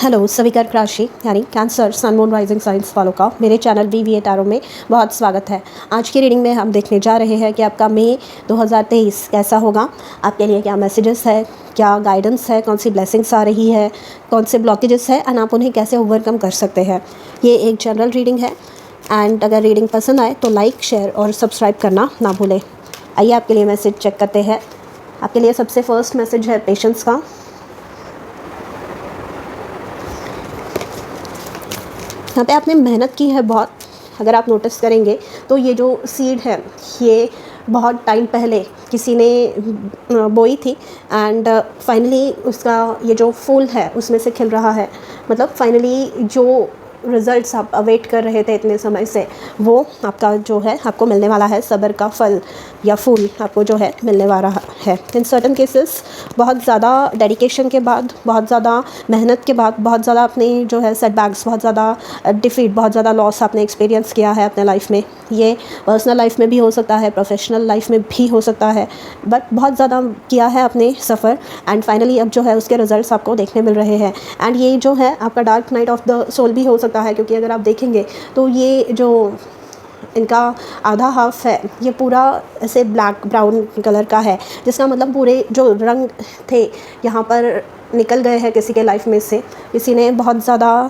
Hello सभी कर्क राशि यानी cancer sun moon rising signs वालों का मेरे चैनल वीवीए टैरो में बहुत स्वागत है। आज की रीडिंग में हम देखने जा रहे हैं कि आपका मई 2023 कैसा होगा, आपके लिए क्या मैसेजेस है, क्या गाइडेंस है, कौन सी ब्लेसिंग्स आ रही है, कौन से ब्लॉकेजेस है एंड आप उन्हें कैसे ओवरकम कर सकते हैं। ये एक जनरल रीडिंग है एंड अगर रीडिंग पसंद आए तो लाइक, शेयर और सब्सक्राइब करना ना भूलें। आइए आपके लिए मैसेज चेक करते हैं। आपके लिए सबसे फर्स्ट मैसेज है पेशेंस का। यहाँ पे आपने मेहनत की है बहुत। अगर आप नोटिस करेंगे तो ये जो सीड है ये बहुत टाइम पहले किसी ने बोई थी एंड फाइनली उसका ये जो फूल है उसमें से खिल रहा है। मतलब फाइनली जो रिज़ल्ट्स आप अवेट कर रहे थे इतने समय से वो आपका जो है आपको मिलने वाला है। सब्र का फल या फूल आपको जो है मिलने वाला है। इन सर्टन केसेस बहुत ज़्यादा डेडिकेशन के बाद, बहुत ज़्यादा मेहनत के बाद, बहुत ज़्यादा अपने जो है सेटबैक्स, बहुत ज़्यादा डिफीट, बहुत ज़्यादा लॉस आपने एक्सपीरियंस किया है अपने लाइफ में। ये पर्सनल लाइफ में भी हो सकता है, प्रोफेशनल लाइफ में भी हो सकता है, बट बहुत ज़्यादा किया है आपने सफ़र एंड फाइनली अब जो है उसके रिजल्ट्स आपको देखने मिल रहे हैं। एंड ये जो है आपका dark night of the soul भी हो सकता है, क्योंकि अगर आप देखेंगे तो ये जो इनका आधा हाफ है ये पूरा ऐसे ब्लैक ब्राउन कलर का है, जिसका मतलब पूरे जो रंग थे यहाँ पर निकल गए हैं किसी के लाइफ में से। किसी ने बहुत ज़्यादा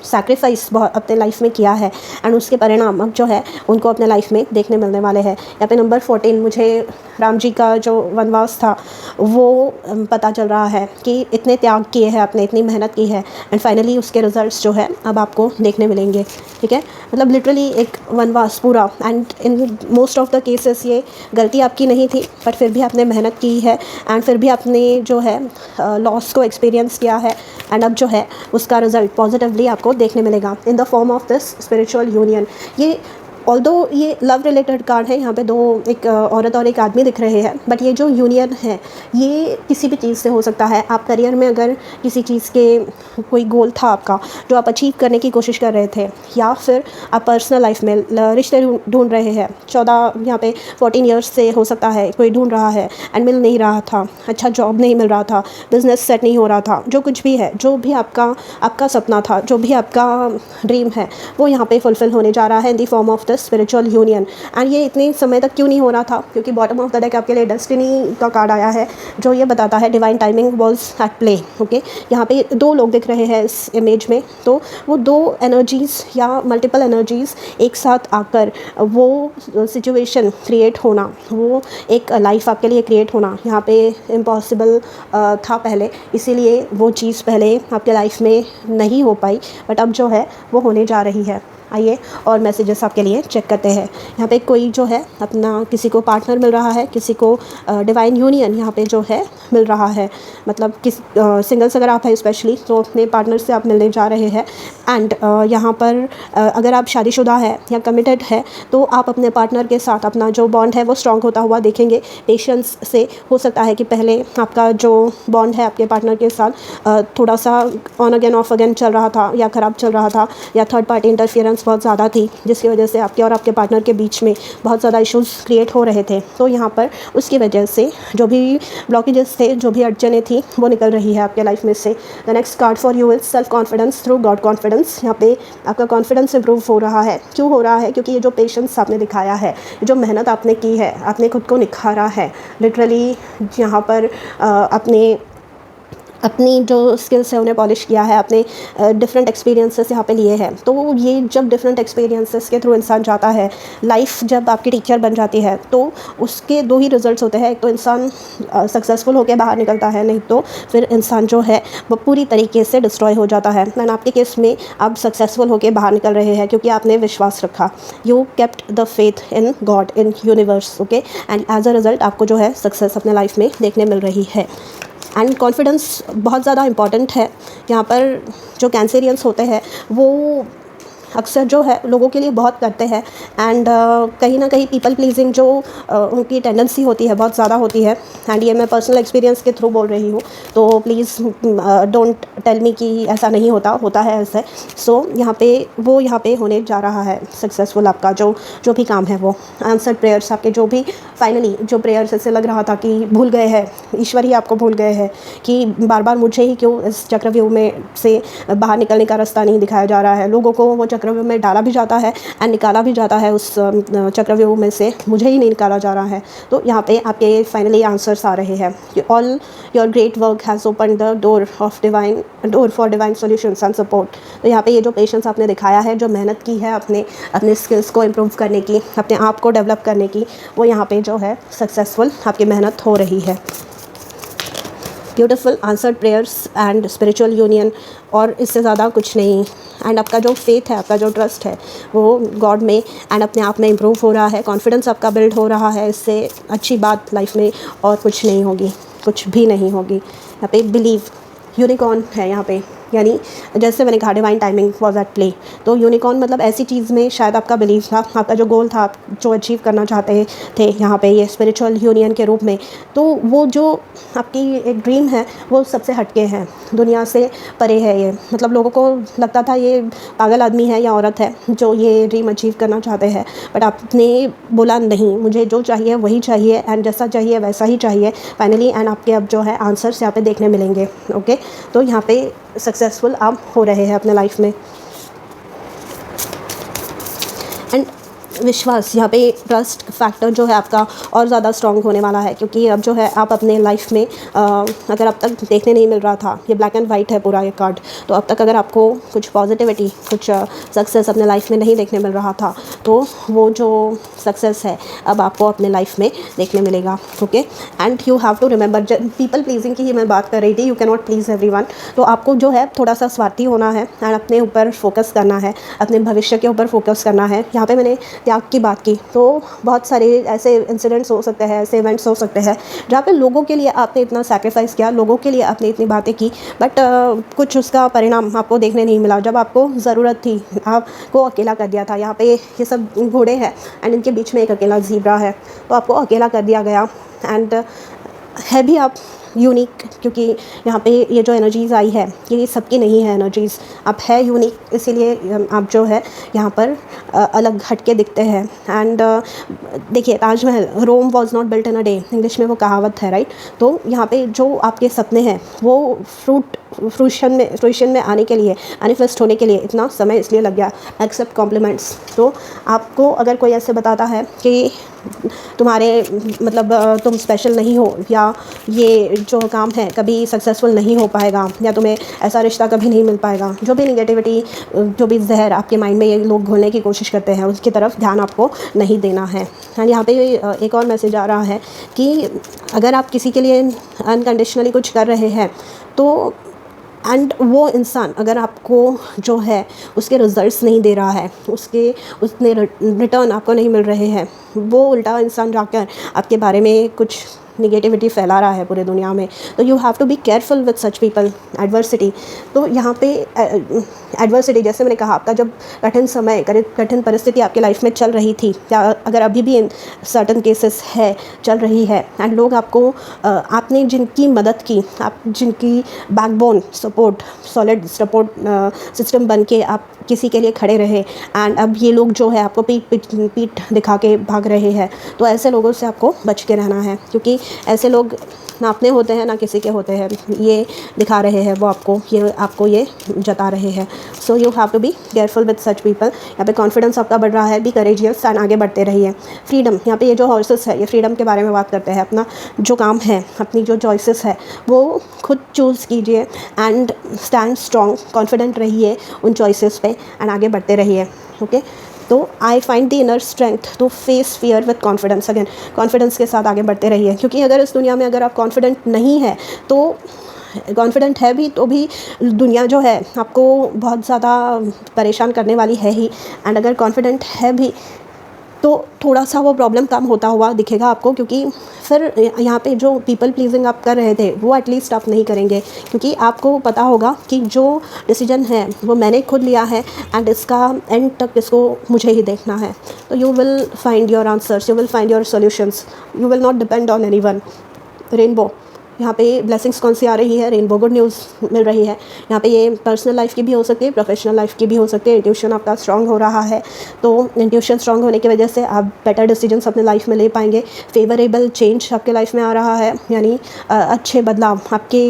सैक्रिफाइस बहुत अपने लाइफ में किया है एंड उसके परिणाम अब जो है उनको अपने लाइफ में देखने मिलने वाले हैं। यहाँ पे नंबर 14 मुझे राम जी का जो वनवास था वो पता चल रहा है कि इतने त्याग किए हैं आपने, इतनी मेहनत की है एंड फाइनली उसके रिजल्ट्स जो है अब आपको देखने मिलेंगे। ठीक है, मतलब लिटरली एक वनवास पूरा। And in most of the cases ये गलती आपकी नहीं थी, बट फिर भी आपने मेहनत की है एंड फिर भी आपने जो है लॉस को एक्सपीरियंस किया है एंड अब जो है उसका रिजल्ट पॉजिटिवली आपको देखने मिलेगा in the form of this spiritual union. ये ऑल्दो ये लव रिलेटेड कार्ड है, यहाँ पे दो एक औरत और एक आदमी दिख रहे हैं, बट ये जो यूनियन है ये किसी भी चीज़ से हो सकता है। आप करियर में अगर किसी चीज़ के कोई गोल था आपका जो आप अचीव करने की कोशिश कर रहे थे, या फिर आप पर्सनल लाइफ में रिश्ते ढूंढ रहे हैं। 14 यहाँ पे 14 ईयर्स से हो सकता है कोई ढूंढ रहा है एंड मिल नहीं रहा था, अच्छा जॉब नहीं मिल रहा था, बिजनेस सेट नहीं हो रहा था, जो कुछ भी है, जो भी आपका सपना था, जो भी आपका ड्रीम है वो यहाँ पे फुलफिल होने जा रहा है in the form of the spiritual union. And ये इतने समय तक क्यों नहीं हो रहा था, क्योंकि बॉटम ऑफ द डेक आपके लिए डेस्टिनी का कार्ड आया है जो ये बताता है divine timing was at play. Okay, यहाँ पे दो लोग दिख रहे हैं इस इमेज में, तो वो दो एनर्जीज़ या मल्टीपल एनर्जीज़ एक साथ आकर वो सिचुएशन क्रिएट होना, वो एक लाइफ आपके लिए क्रिएट होना यहाँ पे इम्पॉसिबल था पहले, इसीलिए वो चीज़ पहले आपके लाइफ में नहीं हो पाई, बट अब जो है वो होने जा रही है। आइए और मैसेजेस आपके लिए चेक करते हैं। यहाँ पे कोई जो है अपना किसी को पार्टनर मिल रहा है, किसी को डिवाइन यूनियन यहाँ पे जो है मिल रहा है। मतलब सिंगल्स अगर आप हैं स्पेशली तो अपने पार्टनर से आप मिलने जा रहे हैं। एंड यहाँ पर अगर आप शादीशुदा है या कमिटेड है तो आप अपने पार्टनर के साथ अपना जो बॉन्ड है वो स्ट्रॉन्ग होता हुआ देखेंगे। पेशेंस से हो सकता है कि पहले आपका जो बॉन्ड है आपके पार्टनर के साथ थोड़ा सा ऑन अगेन ऑफ अगेन चल रहा था या ख़राब चल रहा था, या थर्ड पार्टी इंटरफियरेंस बहुत ज़्यादा थी, जिसकी वजह से आपके और आपके पार्टनर के बीच में बहुत ज़्यादा इश्यूज़ क्रिएट हो रहे थे। तो यहाँ पर उसकी वजह से जो भी ब्लॉकेजेस थे, जो भी अड़चनें थी, वो निकल रही है आपके लाइफ में से। The next card for you is self confidence through God confidence. यहाँ पे आपका कॉन्फिडेंस इंप्रूव हो रहा है। क्यों हो रहा है? क्योंकि ये जो पेशेंस आपने दिखाया है, जो मेहनत आपने की है, आपने खुद को निखारा है लिटरली, यहाँ पर अपनी जो स्किल्स है उन्हें पॉलिश किया है, अपने डिफरेंट एक्सपीरियंसेस यहाँ पे लिए हैं। तो ये जब डिफरेंट एक्सपीरियंसेस के थ्रू इंसान जाता है, लाइफ जब आपकी टीचर बन जाती है, तो उसके दो ही रिजल्ट्स होते हैं। एक तो इंसान सक्सेसफुल होकर बाहर निकलता है, नहीं तो फिर इंसान जो है वो पूरी तरीके से डिस्ट्रॉय हो जाता है। एंड आपके केस में आप सक्सेसफुल होकर बाहर निकल रहे हैं क्योंकि आपने विश्वास रखा। You kept the faith in God, in universe. Okay, and as a result आपको जो है सक्सेस अपने लाइफ में देखने मिल रही है। एंड कॉन्फिडेंस बहुत ज़्यादा इम्पॉर्टेंट है। यहाँ पर जो कैंसेरियंस होते हैं वो अक्सर जो है लोगों के लिए बहुत करते हैं, एंड कहीं ना कहीं पीपल प्लीजिंग जो उनकी टेंडेंसी होती है बहुत ज़्यादा होती है, एंड ये मैं पर्सनल एक्सपीरियंस के थ्रू बोल रही हूँ, तो प्लीज़ डोंट टेल मी कि ऐसा नहीं होता है ऐसे। सो यहाँ पे होने जा रहा है सक्सेसफुल आपका जो भी काम है, वो आंसर्ड प्रेयर्स आपके जो भी फाइनली जो प्रेयर्स ऐसे लग रहा था कि भूल गए हैं, ईश्वर ही आपको भूल गए हैं कि बार बार मुझे ही क्यों इस चक्रव्यूह में से बाहर निकलने का रास्ता नहीं दिखाया जा रहा है। लोगों को वो चक्रव्यूह में डाला भी जाता है एंड निकाला भी जाता है, उस चक्रव्यूह में से मुझे ही नहीं निकाला जा रहा है। तो यहाँ पे आपके फाइनली आंसर्स आ रहे हैं कि all your great work has open the door for divine solutions and support. तो यहाँ पे ये जो पेशेंस आपने दिखाया है, जो मेहनत की है अपने स्किल्स को इम्प्रूव करने की, अपने आप को डेवलप करने की, वो यहाँ पे जो है सक्सेसफुल आपकी मेहनत हो रही है। Beautiful answered prayers and spiritual union, और इससे ज़्यादा कुछ नहीं। एंड आपका जो फेथ है, आपका जो ट्रस्ट है वो गॉड में एंड अपने आप में इम्प्रूव हो रहा है, कॉन्फिडेंस आपका बिल्ड हो रहा है। इससे अच्छी बात लाइफ में और कुछ नहीं होगी, कुछ भी नहीं होगी। यहाँ पे बिलीव यूनिकॉर्न है यहाँ पे, यानी जैसे मैंने कहा divine timing was at play. तो यूनिकॉर्न मतलब ऐसी चीज़ में शायद आपका बिलीव था, आपका जो गोल था, आप जो अचीव करना चाहते थे यहाँ पे ये स्पिरिचुअल यूनियन के रूप में, तो वो जो आपकी एक ड्रीम है वो सबसे हटके है, दुनिया से परे है ये। मतलब लोगों को लगता था ये पागल आदमी है या औरत है जो ये ड्रीम अचीव करना चाहते हैं, बट आपने बोला नहीं, मुझे जो चाहिए वही चाहिए एंड जैसा चाहिए वैसा ही चाहिए फाइनली। एंड आपके अब जो है आंसर्स यहाँ पे देखने मिलेंगे। ओके, तो यहाँ पे सक्सेसफुल आप हो रहे हैं अपने लाइफ में। एंड विश्वास, यहाँ पे ट्रस्ट फैक्टर जो है आपका और ज़्यादा स्ट्रॉन्ग होने वाला है, क्योंकि अब जो है आप अपने लाइफ में अगर अब तक देखने नहीं मिल रहा था, ये ब्लैक एंड वाइट है पूरा ये कार्ड, तो अब तक अगर आपको कुछ पॉजिटिविटी, कुछ सक्सेस अपने लाइफ में नहीं देखने मिल रहा था, तो वो जो सक्सेस है अब आपको अपने लाइफ में देखने मिलेगा। Okay, and you have to remember, people pleasing की ही मैं बात कर रही थी, you can not please everyone. तो आपको जो है थोड़ा सा स्वार्थी होना है एंड अपने ऊपर फोकस करना है, अपने भविष्य के ऊपर फोकस करना है। यहाँ पे मैंने त्याग की बात की, तो बहुत सारे ऐसे इंसिडेंट्स हो सकते हैं, ऐसे इवेंट्स हो सकते हैं जहाँ पे लोगों के लिए आपने इतना सैक्रिफाइस किया, लोगों के लिए आपने इतनी बातें की, बट कुछ उसका परिणाम आपको देखने नहीं मिला। जब आपको ज़रूरत थी आपको अकेला कर दिया था। यहाँ पे ये सब घोड़े हैं एंड इनके बीच में एक अकेला ज़ीब्रा है, तो आपको अकेला कर दिया गया। एंड है भी आप यूनिक, क्योंकि यहाँ पे ये जो एनर्जीज़ आई है ये सबकी नहीं है एनर्जीज़, आप है यूनिक, इसीलिए आप जो है यहाँ पर अलग हटके दिखते हैं। एंड देखिए Taj Mahal, Rome was not built in a day, English में वो कहावत है, राइट। तो यहाँ पे जो आपके सपने हैं वो फ्रूशन में आने के लिए, मैनिफेस्ट होने के लिए इतना समय इसलिए लग गया। Accept compliments. तो आपको अगर कोई ऐसे बताता है कि तुम्हारे मतलब तुम स्पेशल नहीं हो, या ये जो काम है कभी सक्सेसफुल नहीं हो पाएगा, या तुम्हें ऐसा रिश्ता कभी नहीं मिल पाएगा, जो भी निगेटिविटी, जो भी जहर आपके माइंड में ये लोग घोलने की कोशिश करते हैं, उसकी तरफ ध्यान आपको नहीं देना है। एंड यहाँ पे एक और मैसेज आ रहा है कि अगर आप किसी के लिए अनकंडीशनली कुछ कर रहे हैं, तो एंड वो इंसान अगर आपको जो है उसके रिजल्ट्स नहीं दे रहा है, उसने रिटर्न आपको नहीं मिल रहे हैं, वो उल्टा इंसान जाकर आपके बारे में कुछ निगेटिविटी फैला रहा है पूरे दुनिया में, तो you have to be careful with such people. Adversity, तो यहाँ पे एडवर्सिटी जैसे मैंने कहा, आपका जब कठिन समय, कठिन परिस्थिति आपके लाइफ में चल रही थी, या अगर अभी भी इन सर्टन केसेस है, चल रही है, एंड लोग आपको आपने जिनकी मदद की, आप जिनकी backbone support, solid support system बन के आप किसी के लिए खड़े रहे, एंड अब ये लोग जो है आपको पीठ दिखा के भाग रहे हैं, तो ऐसे लोगों से आपको बच के रहना है, क्योंकि ऐसे लोग ना अपने होते हैं ना किसी के होते हैं। ये दिखा रहे हैं वो आपको ये जता रहे हैं। So you have to be careful with such people. यहाँ पे कॉन्फिडेंस आपका बढ़ रहा है, बी करेजियस एंड आगे बढ़ते रहिए। फ्रीडम, यहाँ पे ये जो हॉर्सेस है ये फ्रीडम के बारे में बात करते हैं। अपना जो काम है, अपनी जो चॉइसेस है वो खुद चूज़ कीजिए एंड स्टैंड स्ट्रॉन्ग, कॉन्फिडेंट रहिए उन चॉइसेस पे एंड आगे बढ़ते रहिए। ओके, तो I find the inner strength to face fear with confidence. Again confidence के साथ आगे बढ़ते रहिए, क्योंकि अगर इस दुनिया में अगर आप कॉन्फिडेंट नहीं है, तो कॉन्फिडेंट है भी तो भी दुनिया जो है आपको बहुत ज़्यादा परेशान करने वाली है ही, एंड अगर कॉन्फिडेंट है भी तो थोड़ा सा वो प्रॉब्लम कम होता हुआ दिखेगा आपको, क्योंकि फिर यहाँ पे जो पीपल प्लीजिंग आप कर रहे थे वो एटलीस्ट आप नहीं करेंगे, क्योंकि आपको पता होगा कि जो डिसीजन है वो मैंने खुद लिया है एंड इसका एंड तक इसको मुझे ही देखना है। तो you will find your answers, you will find your solutions, you will not depend on anyone. Rainbow, यहाँ पे ब्लेसिंग्स कौन सी आ रही है? रेनबो, गुड न्यूज़ मिल रही है। यहाँ पे ये पर्सनल लाइफ की भी हो सकती है, प्रोफेशनल लाइफ की भी हो सकती है। इंट्यूशन आपका स्ट्रांग हो रहा है, तो इंट्यूशन स्ट्रांग होने की वजह से आप बेटर डिसीजंस अपने लाइफ में ले पाएंगे। फेवरेबल चेंज आपके लाइफ में आ रहा है, यानी अच्छे बदलाव आपके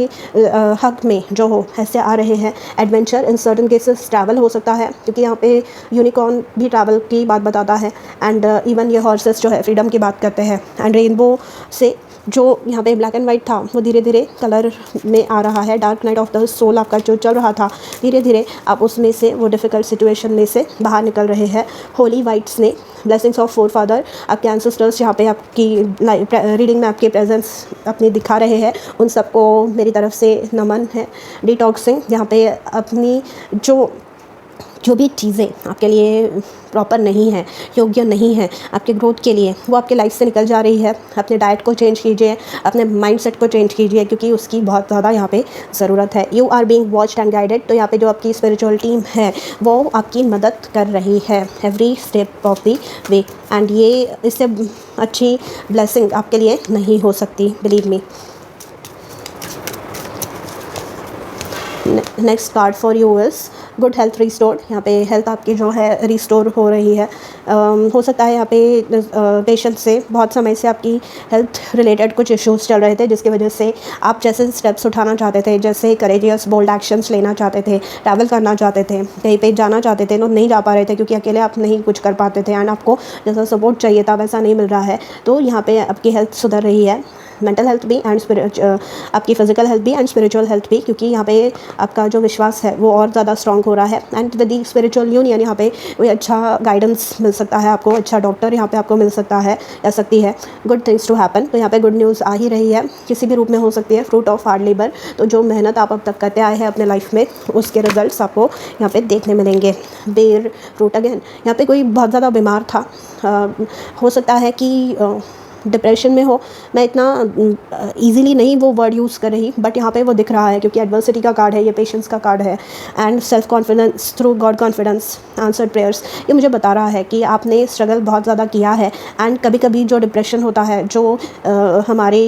हक में जो हो ऐसे आ रहे हैं। एडवेंचर, इन सर्टन केसेस ट्रैवल हो सकता है, क्योंकि यहाँ पे यूनिकॉर्न भी ट्रैवल की बात बताता है। एंड इवन ये हॉर्सेस जो है फ्रीडम की बात करते हैं। एंड रेनबो से जो यहाँ पे ब्लैक एंड वाइट था वो धीरे धीरे कलर में आ रहा है। Dark night of the soul आपका जो चल रहा था, धीरे धीरे आप उसमें से, वो डिफ़िकल्ट सिचुएशन में से बाहर निकल रहे हैं। होली वाइट्स ने ब्लेसिंग्स ऑफ फोर फादर, आपके एंसेस्टर्स यहाँ पे आपकी रीडिंग में आपके प्रेजेंस अपनी दिखा रहे हैं, उन सबको मेरी तरफ से नमन है। डिटॉक्सिंग, यहाँ पे अपनी जो भी चीज़ें आपके लिए प्रॉपर नहीं है, योग्य नहीं है आपके ग्रोथ के लिए, वो आपके लाइफ से निकल जा रही है। अपने डाइट को चेंज कीजिए, अपने माइंडसेट को चेंज कीजिए, क्योंकि उसकी बहुत ज़्यादा यहाँ पे ज़रूरत है। You are being watched and guided, तो यहाँ पे जो आपकी स्पिरिचुअल टीम है वो आपकी मदद कर रही है every step of the way. And ये इससे अच्छी ब्लेसिंग आपके लिए नहीं हो सकती, believe me. Next card for you is good health restored. यहाँ पे हेल्थ आपकी जो है रिस्टोर हो रही है। हो सकता है यहाँ पे पेशेंट से बहुत समय से आपकी हेल्थ रिलेटेड कुछ इश्यूज़ चल रहे थे, जिसकी वजह से आप जैसे स्टेप्स उठाना चाहते थे, जैसे करेजियस बोल्ड एक्शंस लेना चाहते थे, ट्रैवल करना चाहते थे, कहीं पे जाना चाहते थे, तो नहीं जा पा रहे थे, क्योंकि अकेले आप नहीं कुछ कर पाते थे एंड आपको जैसा सपोर्ट चाहिए था वैसा नहीं मिल रहा है। तो यहाँ पे आपकी हेल्थ सुधर रही है, मेंटल हेल्थ भी एंड आपकी फिजिकल हेल्थ भी एंड स्पिरिचुअल हेल्थ भी, क्योंकि यहाँ पे आपका जो विश्वास है वो और ज़्यादा स्ट्रांग हो रहा है। And with the spiritual union, यहाँ पे कोई अच्छा गाइडेंस मिल सकता है आपको, अच्छा डॉक्टर यहाँ पे आपको मिल सकता है या सकती है। गुड थिंग्स टू हैपन, तो यहाँ पे गुड न्यूज़ आ ही रही है, किसी भी रूप में हो सकती है। फ्रूट ऑफ हार्ड लेबर, तो जो मेहनत आप अब तक करते आए हैं अपने लाइफ में, उसके रिजल्ट्स आपको यहाँ पे देखने मिलेंगे। बेर फ्रूट अगेन, यहाँ पे कोई बहुत ज़्यादा बीमार था, हो सकता है कि डिप्रेशन में हो। मैं इतना इजीली नहीं वो वर्ड यूज़ कर रही, बट यहाँ पे वो दिख रहा है, क्योंकि एडवर्सिटी का कार्ड है, ये पेशेंस का कार्ड है। And self confidence through God confidence, answered prayers, ये मुझे बता रहा है कि आपने स्ट्रगल बहुत ज़्यादा किया है। एंड कभी कभी जो डिप्रेशन होता है, जो हमारे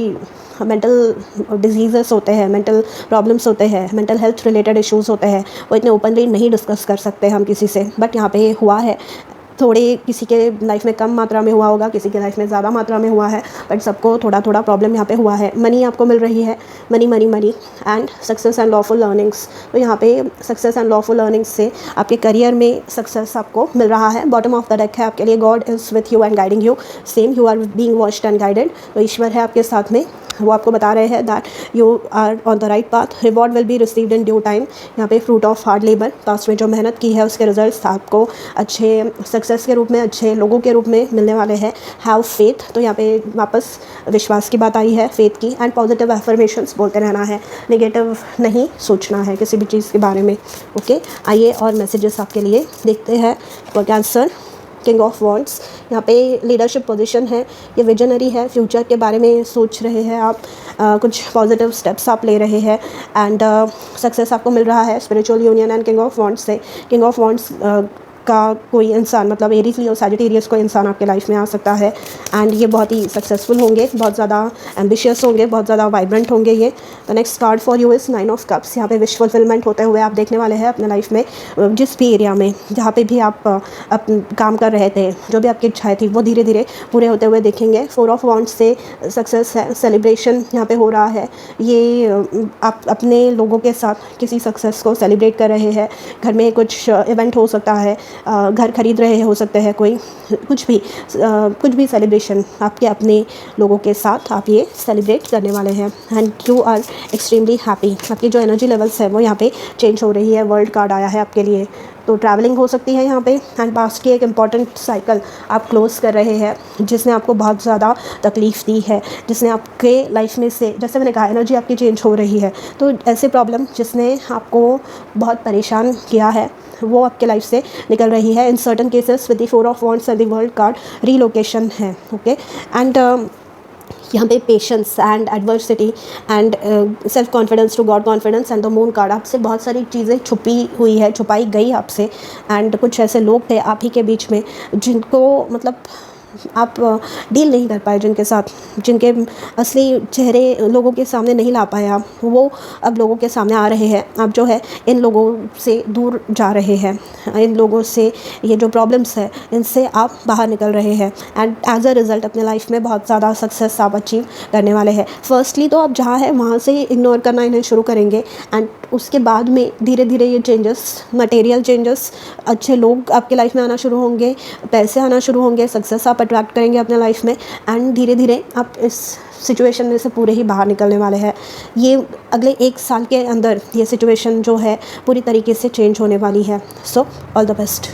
मेंटल डिजीज़ेस होते हैं, मेंटल प्रॉब्लम्स होते हैं, मेंटल हेल्थ रिलेटेड इश्यूज़ होते हैं, वो इतने ओपनली नहीं डिस्कस कर सकते हम किसी से, बट यहाँ पे हुआ है। थोड़े किसी के लाइफ में कम मात्रा में हुआ होगा, किसी के लाइफ में ज़्यादा मात्रा में हुआ है, बट सबको थोड़ा थोड़ा प्रॉब्लम यहाँ पे हुआ है। मनी आपको मिल रही है, money money money and success and lawful earnings, तो यहाँ पे सक्सेस एंड लॉफुल अर्निंग्स से आपके करियर में सक्सेस आपको मिल रहा है। बॉटम ऑफ द डेक है आपके लिए, God is with you and guiding you, same you are being watched and guided, तो ईश्वर है आपके साथ में, वो आपको बता रहे हैं that you are on the right path, reward will be received in due time. यहाँ पे fruit of hard labour, past में जो मेहनत की है उसके रिजल्ट्स आपको अच्छे सक्सेस के रूप में, अच्छे लोगों के रूप में मिलने वाले हैं। हैव फेथ, तो यहाँ पे वापस विश्वास की बात आई है, फेथ की। एंड पॉजिटिव एफर्मेशंस बोलते रहना है, नेगेटिव नहीं सोचना है किसी भी चीज़ के बारे में। ओके, आइए और मैसेजेस आपके लिए देखते हैं for cancer. King of wands, यहाँ पे लीडरशिप पोजीशन है, ये विजनरी है, फ्यूचर के बारे में सोच रहे हैं आप, कुछ पॉजिटिव स्टेप्स आप ले रहे हैं एंड सक्सेस आपको मिल रहा है spiritual union and king of wands से। किंग ऑफ वॉन्ड्स का कोई इंसान, मतलब एरीज लियो सैजिटेरियस कोई इंसान आपके लाइफ में आ सकता है एंड ये बहुत ही सक्सेसफुल होंगे, बहुत ज़्यादा एम्बिशियस होंगे, बहुत ज़्यादा वाइब्रेंट होंगे ये। तो next card for you is 9 of cups, यहाँ पे विश फुलफिलमेंट होते हुए आप देखने वाले हैं अपने लाइफ में, जिस भी एरिया में जहाँ पे भी आप काम कर रहे थे, जो भी आपकी इच्छाएं थी वो धीरे धीरे पूरे होते हुए देखेंगे। 4 ऑफ वॉन्ड्स से सक्सेस है, सेलिब्रेशन यहाँ पे हो रहा है, ये आप अपने लोगों के साथ किसी सक्सेस को सेलिब्रेट कर रहे हैं। घर में कुछ इवेंट हो सकता है, घर खरीद रहे हो सकते हैं कोई, कुछ भी सेलिब्रेशन आपके अपने लोगों के साथ आप ये सेलिब्रेट करने वाले हैं and you are extremely happy. आपकी जो एनर्जी लेवल्स है वो यहाँ पे चेंज हो रही है। वर्ल्ड कार्ड आया है आपके लिए, तो ट्रैवलिंग हो सकती है यहाँ पे एंड पास्ट की एक इम्पॉर्टेंट साइकिल आप क्लोज़ कर रहे हैं, जिसने आपको बहुत ज़्यादा तकलीफ़ दी है, जिसने आपके लाइफ में से, जैसे मैंने कहा, एनर्जी आपकी चेंज हो रही है। तो ऐसे प्रॉब्लम जिसने आपको बहुत परेशान किया है वो आपके लाइफ से निकल रही है। In certain cases with the 4 of wands and the world card relocation है। ओके, एंड यहाँ पे patience and adversity and self confidence to God confidence and the moon card, आपसे बहुत सारी चीज़ें छुपाई गई आपसे। एंड कुछ ऐसे लोग थे आप ही के बीच में जिनको मतलब आप डील नहीं कर पाए, जिनके साथ, जिनके असली चेहरे लोगों के सामने नहीं ला पाए आप, वो अब लोगों के सामने आ रहे हैं। आप जो है इन लोगों से दूर जा रहे हैं, इन लोगों से ये जो प्रॉब्लम्स है इनसे आप बाहर निकल रहे हैं एंड एज अ रिज़ल्ट अपने लाइफ में बहुत ज़्यादा सक्सेस आप अचीव करने वाले हैं। फर्स्टली तो आप जहाँ है वहाँ से इग्नोर करना इन्हें शुरू करेंगे एंड उसके बाद में धीरे धीरे ये चेंजेस, मटेरियल चेंजेस, अच्छे लोग आपके लाइफ में आना शुरू होंगे, पैसे आना शुरू होंगे, सक्सेस आप अट्रैक्ट करेंगे अपने लाइफ में एंड धीरे धीरे आप इस सिचुएशन में से पूरे ही बाहर निकलने वाले हैं। ये अगले 1 साल के अंदर ये सिचुएशन जो है पूरी तरीके से चेंज होने वाली है। So all the best.